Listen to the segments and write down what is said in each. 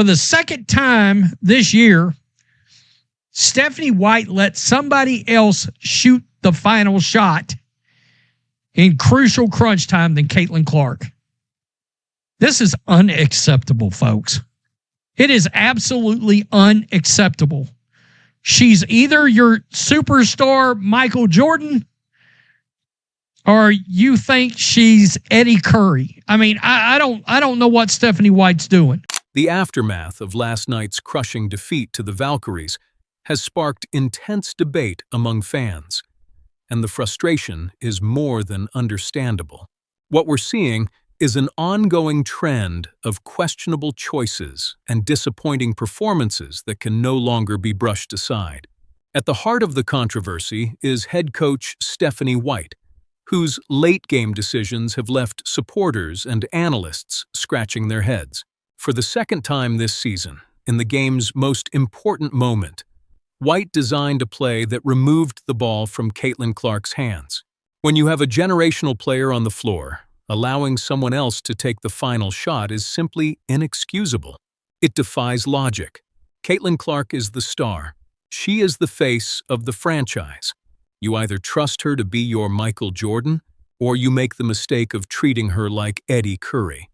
For the second time this year, Stephanie White let somebody else shoot the final shot in crucial crunch time than Caitlin Clark. This is unacceptable, folks. It is absolutely unacceptable. She's either your superstar Michael Jordan or you think she's Eddie Curry. I mean, I don't know what Stephanie White's doing. The aftermath of last night's crushing defeat to the Valkyries has sparked intense debate among fans, and the frustration is more than understandable. What we're seeing is an ongoing trend of questionable choices and disappointing performances that can no longer be brushed aside. At the heart of the controversy is head coach Stephanie White, whose late-game decisions have left supporters and analysts scratching their heads. For the second time this season, in the game's most important moment, White designed a play that removed the ball from Caitlin Clark's hands. When you have a generational player on the floor, allowing someone else to take the final shot is simply inexcusable. It defies logic. Caitlin Clark is the star. She is the face of the franchise. You either trust her to be your Michael Jordan, or you make the mistake of treating her like Eddie Curry.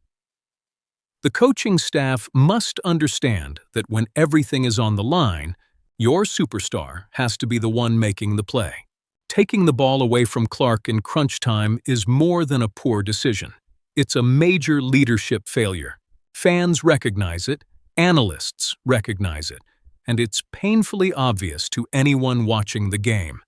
The coaching staff must understand that when everything is on the line, your superstar has to be the one making the play. Taking the ball away from Clark in crunch time is more than a poor decision. It's a major leadership failure. Fans recognize it, analysts recognize it, and it's painfully obvious to anyone watching the game.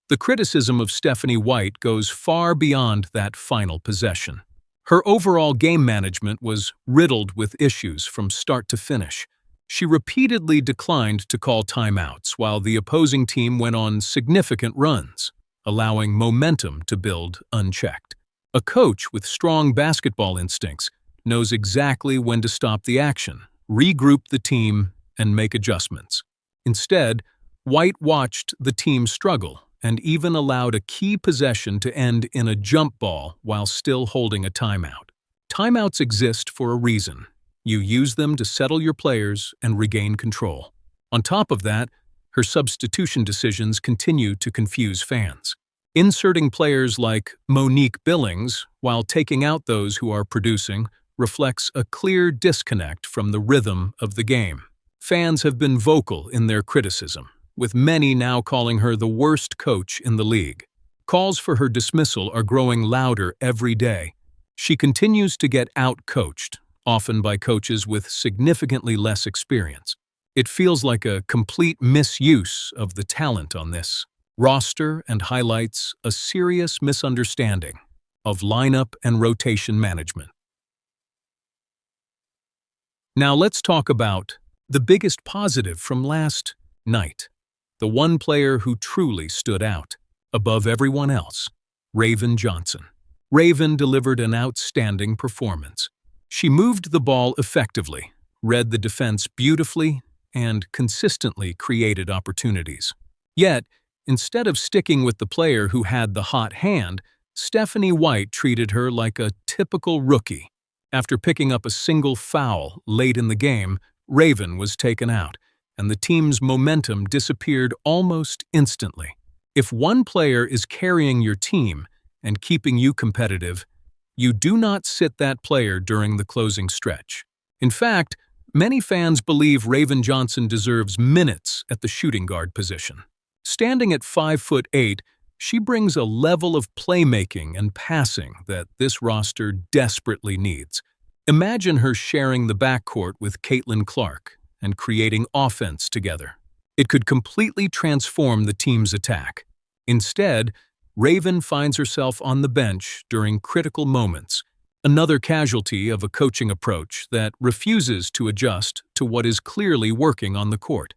The criticism of Stephanie White goes far beyond that final possession. Her overall game management was riddled with issues from start to finish. She repeatedly declined to call timeouts while the opposing team went on significant runs, allowing momentum to build unchecked. A coach with strong basketball instincts knows exactly when to stop the action, regroup the team, and make adjustments. Instead, White watched the team struggle and even allowed a key possession to end in a jump ball while still holding a timeout. Timeouts exist for a reason. You use them to settle your players and regain control. On top of that, her substitution decisions continue to confuse fans. Inserting players like Monique Billings while taking out those who are producing reflects a clear disconnect from the rhythm of the game. Fans have been vocal in their criticism, with many now calling her the worst coach in the league. Calls for her dismissal are growing louder every day. She continues to get out-coached, often by coaches with significantly less experience. It feels like a complete misuse of the talent on this roster and highlights a serious misunderstanding of lineup and rotation management. Now let's talk about the biggest positive from last night. The one player who truly stood out, above everyone else, Raven Johnson. Raven delivered an outstanding performance. She moved the ball effectively, read the defense beautifully, and consistently created opportunities. Yet, instead of sticking with the player who had the hot hand, Stephanie White treated her like a typical rookie. After picking up a single foul late in the game, Raven was taken out, and the team's momentum disappeared almost instantly. If one player is carrying your team and keeping you competitive, you do not sit that player during the closing stretch. In fact, many fans believe Raven Johnson deserves minutes at the shooting guard position. Standing at 5'8", she brings a level of playmaking and passing that this roster desperately needs. Imagine her sharing the backcourt with Caitlin Clark and creating offense together. It could completely transform the team's attack. Instead, Raven finds herself on the bench during critical moments, another casualty of a coaching approach that refuses to adjust to what is clearly working on the court.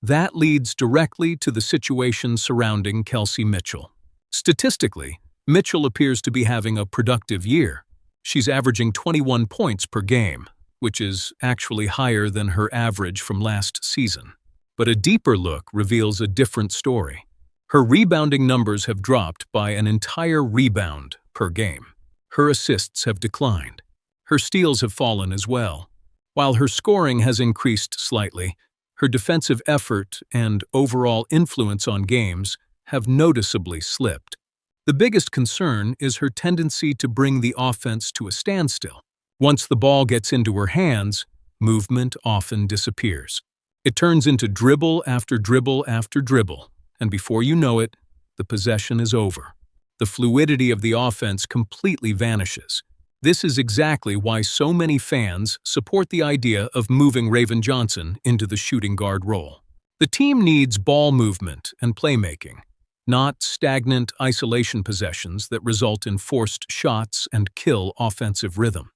That leads directly to the situation surrounding Kelsey Mitchell. Statistically, Mitchell appears to be having a productive year. She's averaging 21 points per game, which is actually higher than her average from last season. But a deeper look reveals a different story. Her rebounding numbers have dropped by an entire rebound per game. Her assists have declined. Her steals have fallen as well. While her scoring has increased slightly, her defensive effort and overall influence on games have noticeably slipped. The biggest concern is her tendency to bring the offense to a standstill. Once the ball gets into her hands, movement often disappears. It turns into dribble after dribble after dribble, and before you know it, the possession is over. The fluidity of the offense completely vanishes. This is exactly why so many fans support the idea of moving Raven Johnson into the shooting guard role. The team needs ball movement and playmaking, not stagnant isolation possessions that result in forced shots and kill offensive rhythm.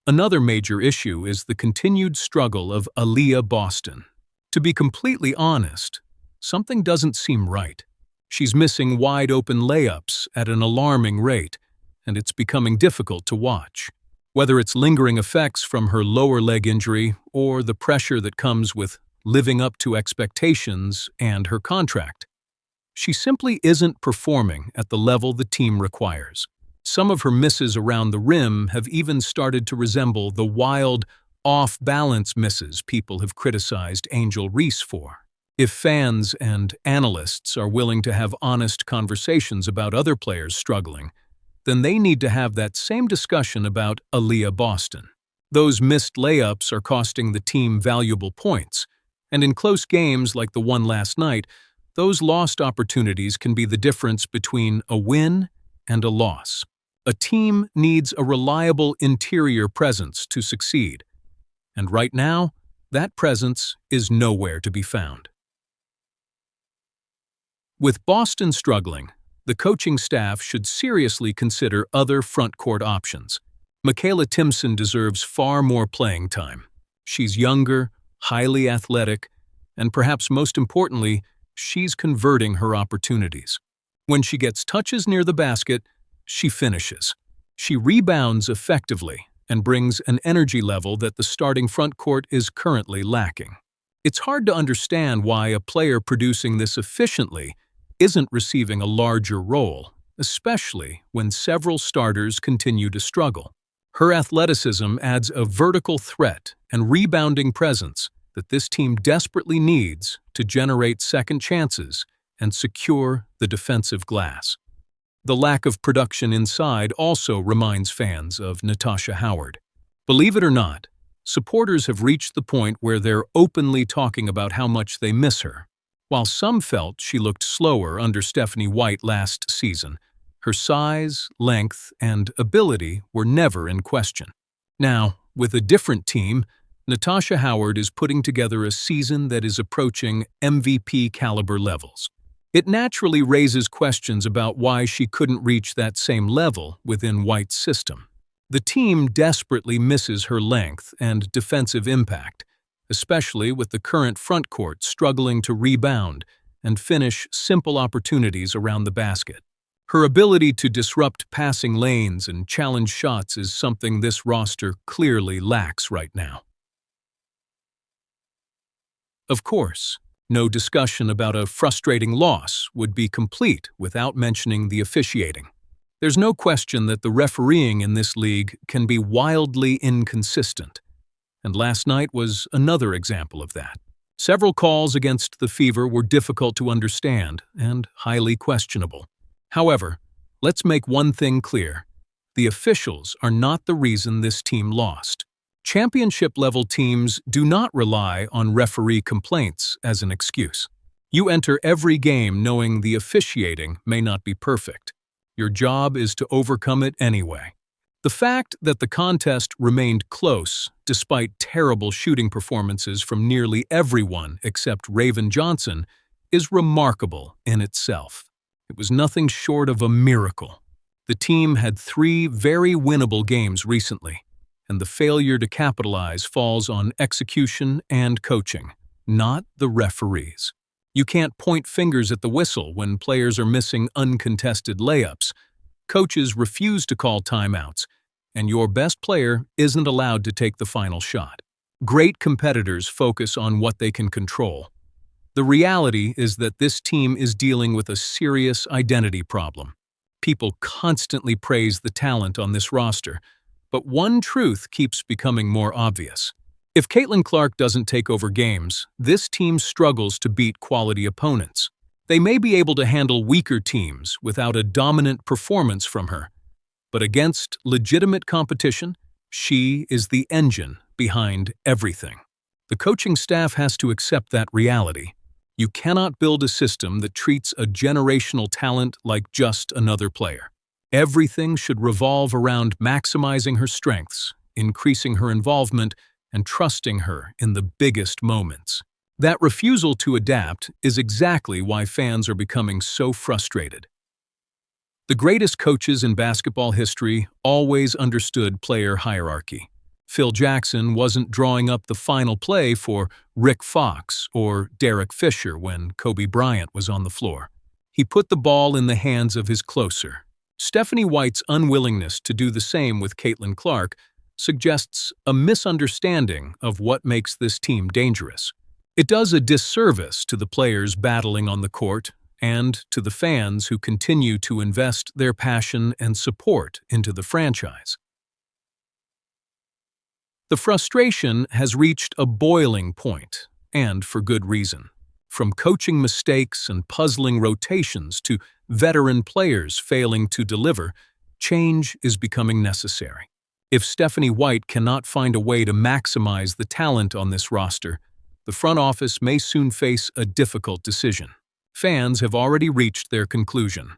Another major issue is the continued struggle of Aliyah Boston. To be completely honest, something doesn't seem right. She's missing wide-open layups at an alarming rate, and it's becoming difficult to watch. Whether it's lingering effects from her lower leg injury or the pressure that comes with living up to expectations and her contract, she simply isn't performing at the level the team requires. Some of her misses around the rim have even started to resemble the wild, off-balance misses people have criticized Angel Reese for. If fans and analysts are willing to have honest conversations about other players struggling, then they need to have that same discussion about Aliyah Boston. Those missed layups are costing the team valuable points, and in close games like the one last night, those lost opportunities can be the difference between a win and a loss. A team needs a reliable interior presence to succeed, and right now, that presence is nowhere to be found. With Boston struggling, the coaching staff should seriously consider other front-court options. Mikayla Timpson deserves far more playing time. She's younger, highly athletic, and perhaps most importantly, she's converting her opportunities. When she gets touches near the basket, she finishes. She rebounds effectively and brings an energy level that the starting front court is currently lacking. It's hard to understand why a player producing this efficiently isn't receiving a larger role, especially when several starters continue to struggle. Her athleticism adds a vertical threat and rebounding presence that this team desperately needs to generate second chances and secure the defensive glass. The lack of production inside also reminds fans of Natasha Howard. Believe it or not, supporters have reached the point where they're openly talking about how much they miss her. While some felt she looked slower under Stephanie White last season, her size, length, and ability were never in question. Now, with a different team, Natasha Howard is putting together a season that is approaching MVP-caliber levels. It naturally raises questions about why she couldn't reach that same level within White's system. The team desperately misses her length and defensive impact, especially with the current front court struggling to rebound and finish simple opportunities around the basket. Her ability to disrupt passing lanes and challenge shots is something this roster clearly lacks right now. Of course, no discussion about a frustrating loss would be complete without mentioning the officiating. There's no question that the refereeing in this league can be wildly inconsistent, and last night was another example of that. Several calls against the Fever were difficult to understand and highly questionable. However, let's make one thing clear. The officials are not the reason this team lost. Championship-level teams do not rely on referee complaints as an excuse. You enter every game knowing the officiating may not be perfect. Your job is to overcome it anyway. The fact that the contest remained close, despite terrible shooting performances from nearly everyone except Raven Johnson, is remarkable in itself. It was nothing short of a miracle. The team had 3 very winnable games recently, and the failure to capitalize falls on execution and coaching, not the referees. You can't point fingers at the whistle when players are missing uncontested layups. Coaches refuse to call timeouts, and your best player isn't allowed to take the final shot. Great competitors focus on what they can control. The reality is that this team is dealing with a serious identity problem. People constantly praise the talent on this roster, But one truth keeps becoming more obvious. If Caitlin Clark doesn't take over games, this team struggles to beat quality opponents. They may be able to handle weaker teams without a dominant performance from her, but against legitimate competition, she is the engine behind everything. The coaching staff has to accept that reality. You cannot build a system that treats a generational talent like just another player. Everything should revolve around maximizing her strengths, increasing her involvement, and trusting her in the biggest moments. That refusal to adapt is exactly why fans are becoming so frustrated. The greatest coaches in basketball history always understood player hierarchy. Phil Jackson wasn't drawing up the final play for Rick Fox or Derek Fisher when Kobe Bryant was on the floor. He put the ball in the hands of his closer. Stephanie White's unwillingness to do the same with Caitlin Clark suggests a misunderstanding of what makes this team dangerous. It does a disservice to the players battling on the court and to the fans who continue to invest their passion and support into the franchise. The frustration has reached a boiling point, and for good reason. From coaching mistakes and puzzling rotations to veteran players failing to deliver, change is becoming necessary. If Stephanie White cannot find a way to maximize the talent on this roster, the front office may soon face a difficult decision. Fans have already reached their conclusion.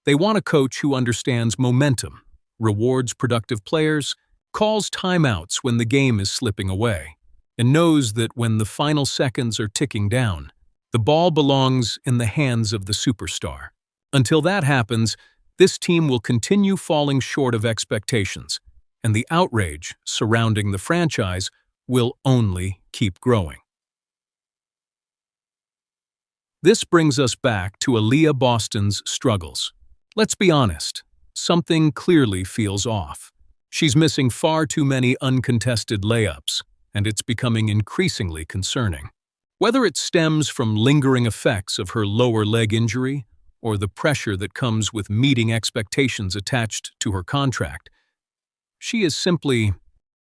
They want a coach who understands momentum, rewards productive players, calls timeouts when the game is slipping away, and knows that when the final seconds are ticking down, the ball belongs in the hands of the superstar. Until that happens, this team will continue falling short of expectations, and the outrage surrounding the franchise will only keep growing. This brings us back to Aliyah Boston's struggles. Let's be honest, something clearly feels off. She's missing far too many uncontested layups, and it's becoming increasingly concerning. Whether it stems from lingering effects of her lower leg injury or the pressure that comes with meeting expectations attached to her contract, she is simply